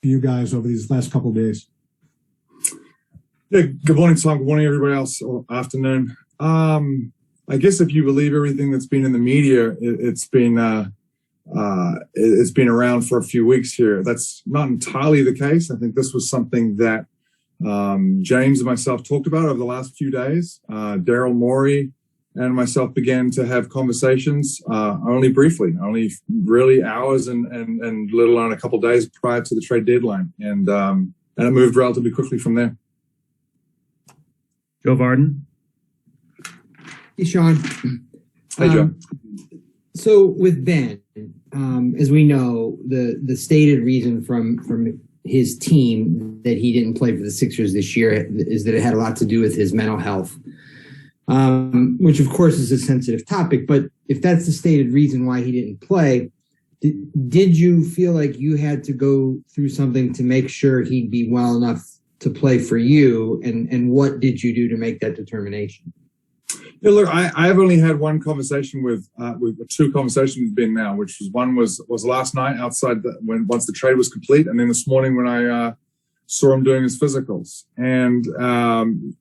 you guys over these last couple of days? Yeah, good morning, Tom. Good morning, everybody else, or afternoon. I guess if you believe everything that's been in the media, it's been around for a few weeks here. That's not entirely the case. I think this was something that James and myself talked about over the last few days. Daryl Morey and myself began to have conversations only briefly, only really hours and little on a couple of days prior to the trade deadline. And it moved relatively quickly from there. Joe Varden. Hey, Sean. Hey, Joe. So with Ben, as we know, the stated reason from his team that he didn't play for the Sixers this year is that it had a lot to do with his mental health, which of course is a sensitive topic. But if that's the stated reason why he didn't play, did you feel like you had to go through something to make sure he'd be well enough to play for you? And what did you do to make that determination? Yeah, look, I've only had one conversation with two conversations with Ben now, which was last night outside once the trade was complete, and then this morning when I saw him doing his physicals. And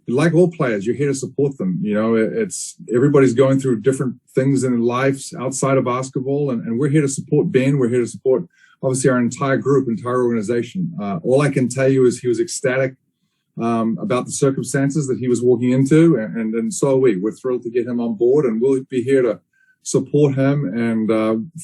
like all players, you're here to support them. You know, it's everybody's going through different things in lives outside of basketball, and we're here to support Ben. We're here to support obviously our entire group, entire organization. All I can tell you is he was ecstatic about the circumstances that he was walking into, and so are we. We're thrilled to get him on board, and we'll be here to support him and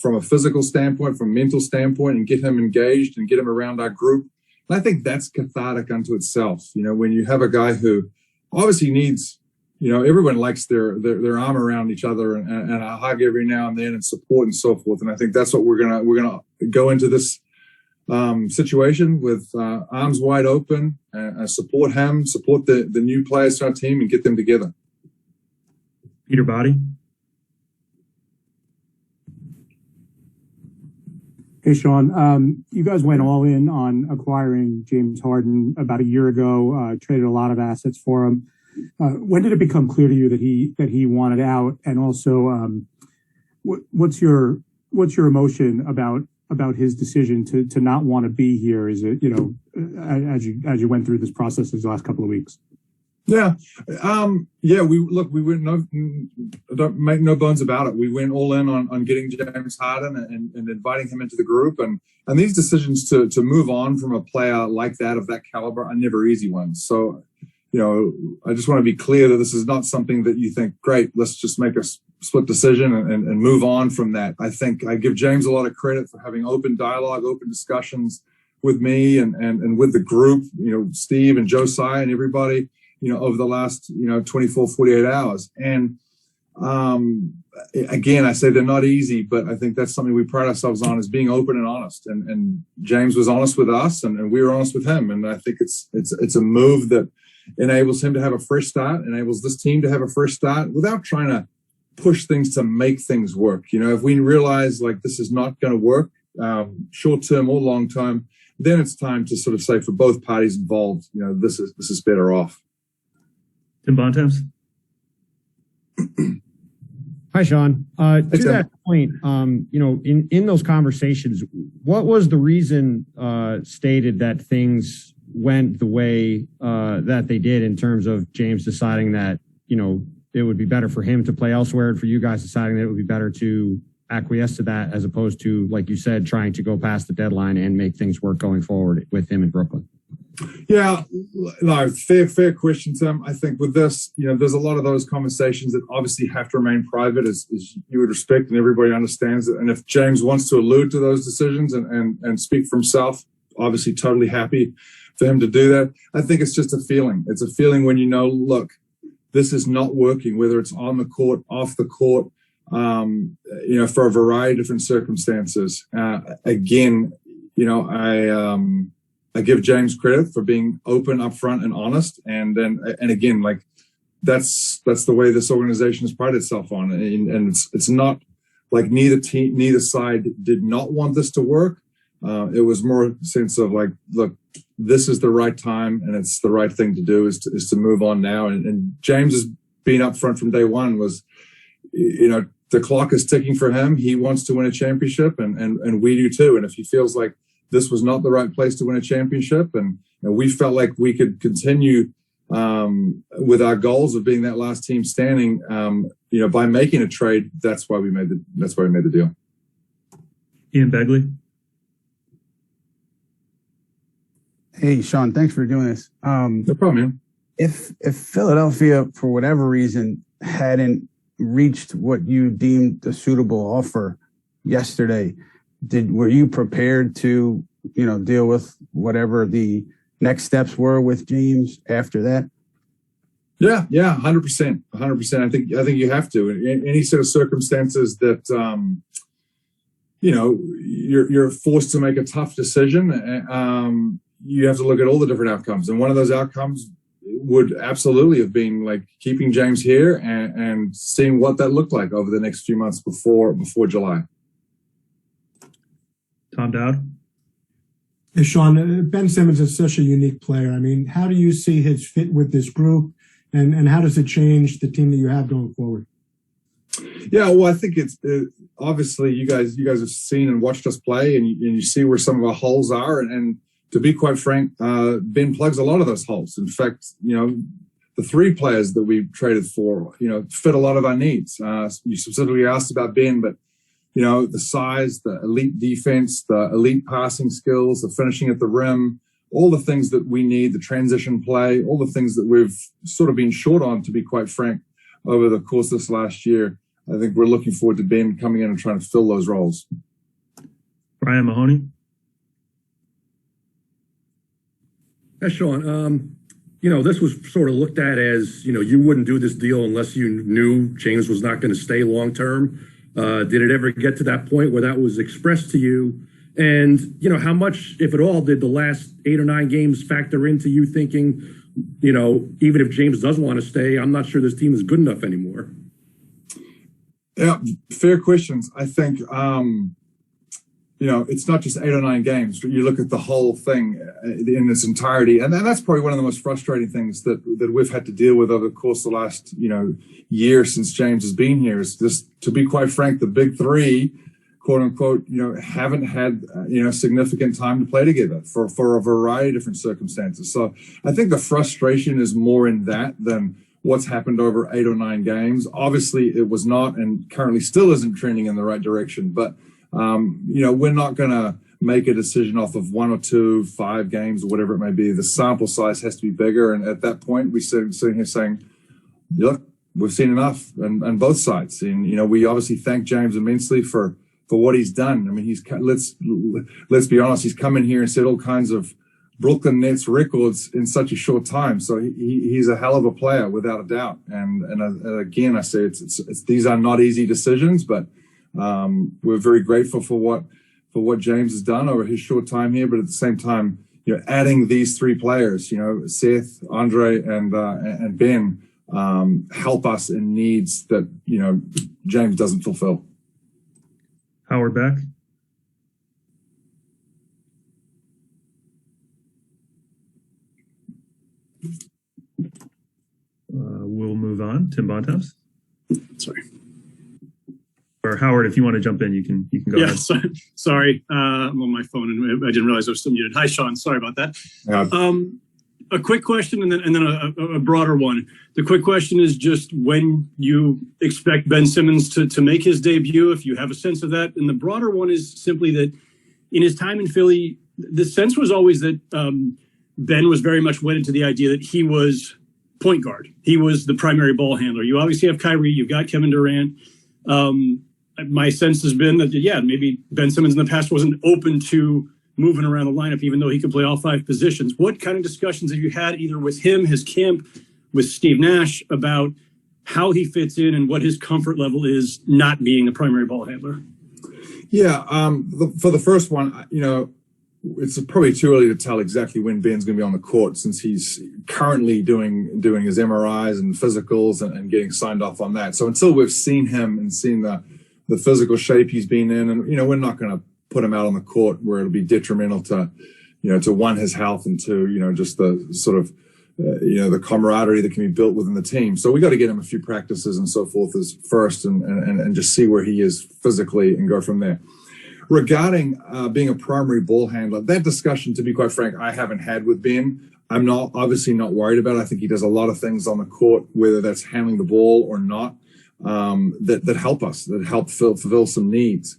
from a physical standpoint, from a mental standpoint, and get him engaged and get him around our group. And I think that's cathartic unto itself. You know, when you have a guy who obviously needs, you know, everyone likes their arm around each other and a hug every now and then and support and so forth. And I think that's what we're gonna go into this situation with arms wide open, support him, support the new players to our team, and get them together. Peter Body. Hey, Sean. You guys went all in on acquiring James Harden about a year ago, traded a lot of assets for him. When did it become clear to you that he wanted out? And also, what's your emotion about his decision to not want to be here? Is it, you know, as you went through this process these last couple of weeks? Yeah. We went don't make no bones about it. We went all in on getting James Harden and inviting him into the group. And these decisions to move on from a player like that, of that caliber, are never easy ones. So, you know, I just want to be clear that this is not something that you think, great, let's just make a split decision and move on from that. I think I give James a lot of credit for having open dialogue, open discussions with me and with the group, you know, Steve and Josiah and everybody, you know, over the last, 24, 48 hours. And again, I say they're not easy, but I think that's something we pride ourselves on, is being open and honest. And James was honest with us, and we were honest with him. And I think it's a move that enables him to have a fresh start, enables this team to have a fresh start without trying to push things to make things work. You know, if we realize like this is not going to work, short term or long term, then it's time to sort of say, for both parties involved, you know, this is better off. Tim Bontemps. Hi, Sean. To that point, in those conversations, what was the reason stated that things went the way that they did, in terms of James deciding that, you know, it would be better for him to play elsewhere, and for you guys deciding that it would be better to acquiesce to that, as opposed to, like you said, trying to go past the deadline and make things work going forward with him in Brooklyn? Yeah, no, fair question, Tim. I think with this, you know, there's a lot of those conversations that obviously have to remain private, as you would respect, and everybody understands it. And if James wants to allude to those decisions and speak for himself, obviously totally happy for him to do that. I think it's just a feeling. It's a feeling when you know, look, this is not working, whether it's on the court, off the court, for a variety of different circumstances. Again, you know, I give James credit for being open, upfront, and honest. And again, like that's the way this organization has prided itself on. And it's not like neither side did not want this to work. It was more a sense of like, look, this is the right time, and it's the right thing to do is to move on now. And James has been upfront from day one. Was, you know, the clock is ticking for him. He wants to win a championship, and we do too. And if he feels like this was not the right place to win a championship, and we felt like we could continue with our goals of being that last team standing. By making a trade, that's why we made the deal. Ian Begley. Hey, Sean, thanks for doing this. No problem, man. If Philadelphia, for whatever reason, hadn't reached what you deemed a suitable offer yesterday, were you prepared to, deal with whatever the next steps were with James after that? Yeah, 100%. I think you have to. In any sort of circumstances that you're forced to make a tough decision, you have to look at all the different outcomes, and one of those outcomes would absolutely have been like keeping James here and seeing what that looked like over the next few months before July. Tom Dowd. Hey, Sean, Ben Simmons is such a unique player. I mean, how do you see his fit with this group, and how does it change the team that you have going forward? Yeah, well, I think it's obviously you guys have seen and watched us play, and you see where some of our holes are, and to be quite frank, Ben plugs a lot of those holes. In fact, the three players that we traded for, fit a lot of our needs. You specifically asked about Ben, but the size, the elite defense, the elite passing skills, the finishing at the rim, all the things that we need, the transition play, all the things that we've sort of been short on, to be quite frank, over the course of this last year. I think we're looking forward to Ben coming in and trying to fill those roles. Brian Mahoney. Yeah, Sean, this was sort of looked at as, you wouldn't do this deal unless you knew James was not going to stay long term. Did it ever get to that point where that was expressed to you? And, how much, if at all, did the last 8 or 9 games factor into you thinking, even if James does want to stay, I'm not sure this team is good enough anymore? Yeah, fair questions. I think, it's not just 8 or 9 games. You look at the whole thing in its entirety. And that's probably one of the most frustrating things that we've had to deal with over the course of the last, year since James has been here, is just, to be quite frank, the big three, quote unquote, haven't had, significant time to play together for a variety of different circumstances. So I think the frustration is more in that than what's happened over 8 or 9 games. Obviously it was not, and currently still isn't trending in the right direction, but we're not going to make a decision off of 1 or 2, 5 games or whatever it may be. The sample size has to be bigger. And at that point, we sitting here saying, look, we've seen enough on both sides. And, we obviously thank James immensely for what he's done. I mean, let's be honest, he's come in here and set all kinds of Brooklyn Nets records in such a short time. So he's a hell of a player without a doubt. And again, I say these are not easy decisions, but we're very grateful for what James has done over his short time here. But at the same time, adding these 3 players, Seth, Andre, and Ben, help us in needs that James doesn't fulfill. Howard Beck. We'll move on. Tim Bontemps. Sorry. Or Howard, if you want to jump in, you can go ahead. Sorry. I'm on my phone and I didn't realize I was still muted. Hi, Sean. Sorry about that. A quick question and then a broader one. The quick question is just when you expect Ben Simmons to make his debut, if you have a sense of that. And the broader one is simply that in his time in Philly, the sense was always that Ben was very much wedded to the idea that he was point guard. He was the primary ball handler. You obviously have Kyrie. You've got Kevin Durant. My sense has been that, maybe Ben Simmons in the past wasn't open to moving around the lineup, even though he could play all 5 positions. What kind of discussions have you had either with him, his camp, with Steve Nash about how he fits in and what his comfort level is not being a primary ball handler? Yeah. For the first one, it's probably too early to tell exactly when Ben's going to be on the court, since he's currently doing his MRIs and physicals and getting signed off on that. So until we've seen him and seen the physical shape he's been in, and we're not going to put him out on the court where it'll be detrimental to, to 1, his health, and 2, just the sort of, the camaraderie that can be built within the team. So we got to get him a few practices and so forth as first, and just see where he is physically and go from there. Regarding being a primary ball handler, that discussion, to be quite frank, I haven't had with Ben. I'm obviously not worried about it. I think he does a lot of things on the court, whether that's handling the ball or not, that help us, that help fulfill some needs.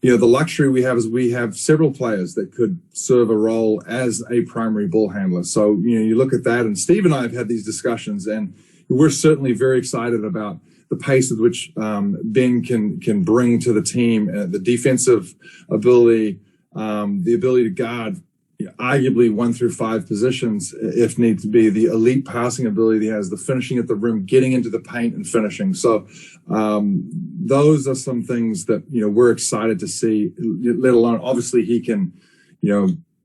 The luxury we have is we have several players that could serve a role as a primary ball handler. So, you look at that, and Steve and I have had these discussions, and we're certainly very excited about the pace at which Ben can bring to the team, the defensive ability, the ability to guard arguably 1 through 5 positions if need to be, the elite passing ability he has, the finishing at the rim, getting into the paint and finishing. So those are some things that, we're excited to see, let alone obviously he can,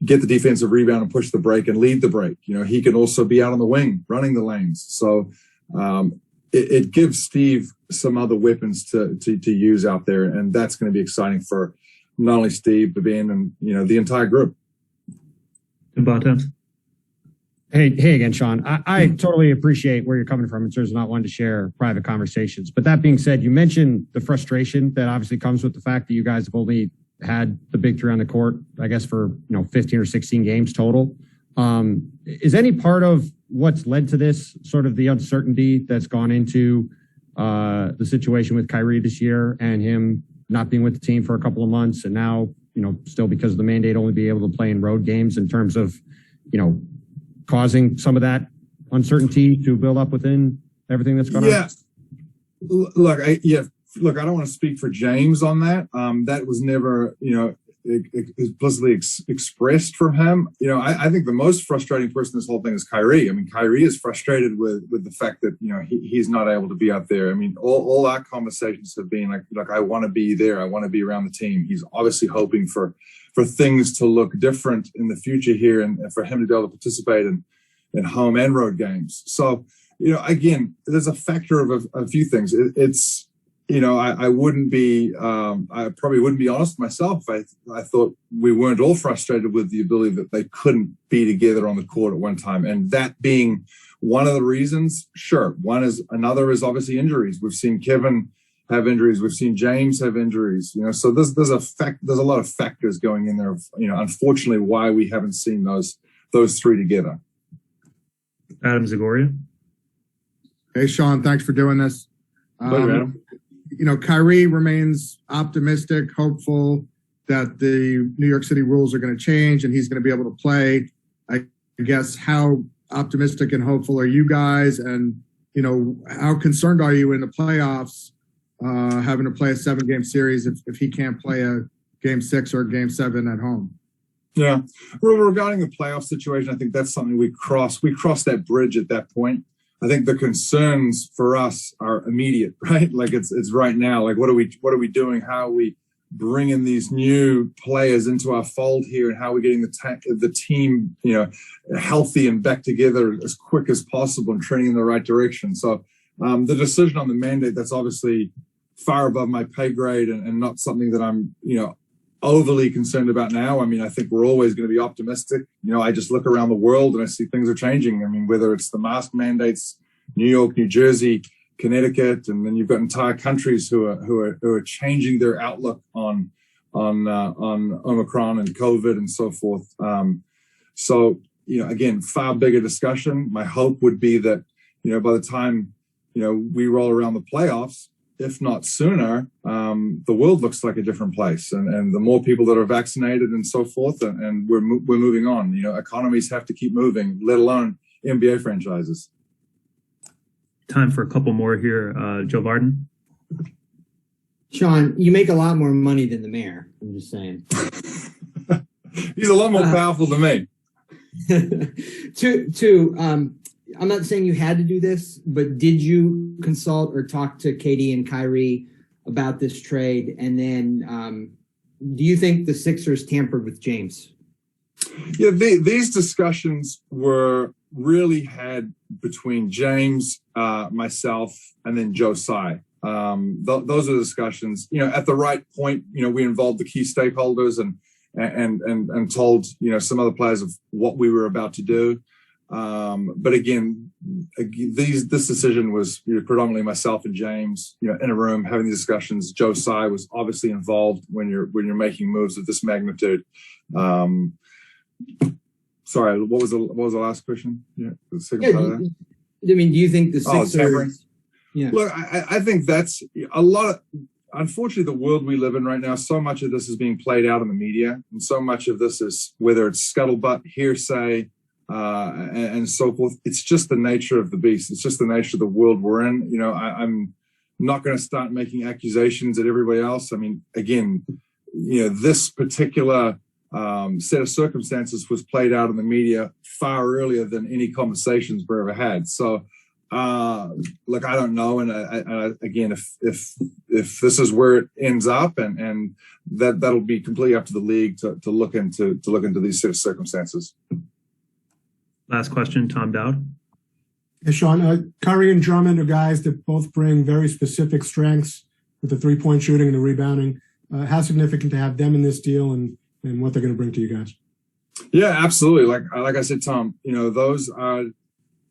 get the defensive rebound and push the break and lead the break. He can also be out on the wing running the lanes. So it gives Steve some other weapons to use out there. And that's going to be exciting for not only Steve, but Ben and, the entire group. Hey again, Sean. I totally appreciate where you're coming from in terms of not wanting to share private conversations. But that being said, you mentioned the frustration that obviously comes with the fact that you guys have only had the big three on the court, I guess, for 15 or 16 games total. Is any part of what's led to this sort of the uncertainty that's gone into the situation with Kyrie this year and him not being with the team for a couple of months, and now still because of the mandate only be able to play in road games, in terms of causing some of that uncertainty to build up within everything that's going on? Look, I don't want to speak for James on that. That was never, explicitly expressed from him. I think the most frustrating person in this whole thing is Kyrie. I mean, Kyrie is frustrated with the fact that, he's not able to be out there. I mean, all our conversations have been like, I want to be there. I want to be around the team. He's obviously hoping for things to look different in the future here and for him to be able to participate in home and road games. So, again, there's a factor of a few things. It's, I wouldn't be, I probably wouldn't be honest myself if I thought we weren't all frustrated with the ability that they couldn't be together on the court at one time. And that being one of the reasons, sure. Another is obviously injuries. We've seen Kevin have injuries. We've seen James have injuries, so there's a lot of factors going in there of, unfortunately why we haven't seen those three together. Adam Zagoria. Hey, Sean, thanks for doing this. Adam. Kyrie remains optimistic, hopeful that the New York City rules are going to change and he's going to be able to play. I guess, how optimistic and hopeful are you guys? And, how concerned are you in the playoffs, having to play a 7-game series if he can't play a game 6 or a game 7 at home? Yeah. Well, regarding the playoff situation, I think that's something we cross that bridge at that point. I think the concerns for us are immediate, right? Like it's right now. Like what are we doing? How are we bringing these new players into our fold here, and how are we getting the team, healthy and back together as quick as possible and trending in the right direction? So the decision on the mandate, that's obviously far above my pay grade and not something that I'm, overly concerned about now. I mean, I think we're always going to be optimistic. I just look around the world and I see things are changing. I mean, whether it's the mask mandates, New York, New Jersey, Connecticut, and then you've got entire countries who are changing their outlook on Omicron and COVID and so forth. So, again, far bigger discussion. My hope would be that, by the time, we roll around the playoffs, if not sooner, the world looks like a different place, and the more people that are vaccinated and so forth, and we're moving on. Economies have to keep moving, let alone NBA franchises. Time for a couple more here. Joe Varden. Sean, you make a lot more money than the mayor. I'm just saying. He's a lot more powerful than me. I'm not saying you had to do this, but did you consult or talk to Katie and Kyrie about this trade? And then do you think the Sixers tampered with James? Yeah, these discussions were really had between James, myself, and then Joe Tsai. Those are the discussions. At the right point, we involved the key stakeholders and told some other players of what we were about to do. But again, this decision was predominantly myself and James, in a room having these discussions. Joe Tsai was obviously involved when you're making moves of this magnitude. Sorry, what was the last question? Yeah, the second part of that. I mean, do you think the Sixers? Yeah. Look, I think that's a lot of. Unfortunately, the world we live in right now, so much of this is being played out in the media, and so much of this is whether it's scuttlebutt, hearsay, and so forth. It's just the nature of the beast. It's just the nature of the world we're in. I'm not going to start making accusations at everybody else. I mean, again, this particular set of circumstances was played out in the media far earlier than any conversations we ever had. So, look, I don't know. And again, if this is where it ends up, and that'll be completely up to the league to look into these set of circumstances. Last question, Tom Dowd. Hey, Sean, Curry and Drummond are guys that both bring very specific strengths with the three-point shooting and the rebounding. How significant to have them in this deal, and what they're going to bring to you guys? Yeah, absolutely. Like I said, Tom, those are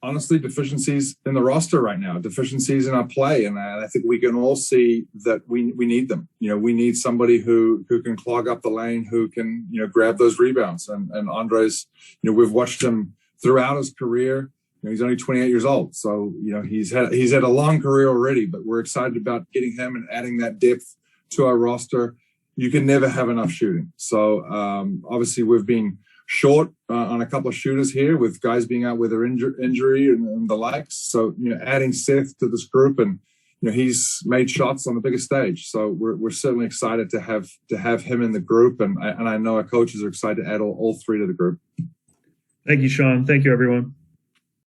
honestly deficiencies in the roster right now, deficiencies in our play. And I think we can all see that we need them. We need somebody who can clog up the lane, who can, grab those rebounds. And Andres, we've watched him throughout his career. He's only 28 years old. So, he's had a long career already, but we're excited about getting him and adding that depth to our roster. You can never have enough shooting. So, obviously we've been short on a couple of shooters here, with guys being out with their injury and the likes. So, adding Seth to this group, and he's made shots on the biggest stage. So we're certainly excited to have him in the group, and I know our coaches are excited to add all three to the group. Thank you, Sean. Thank you, everyone.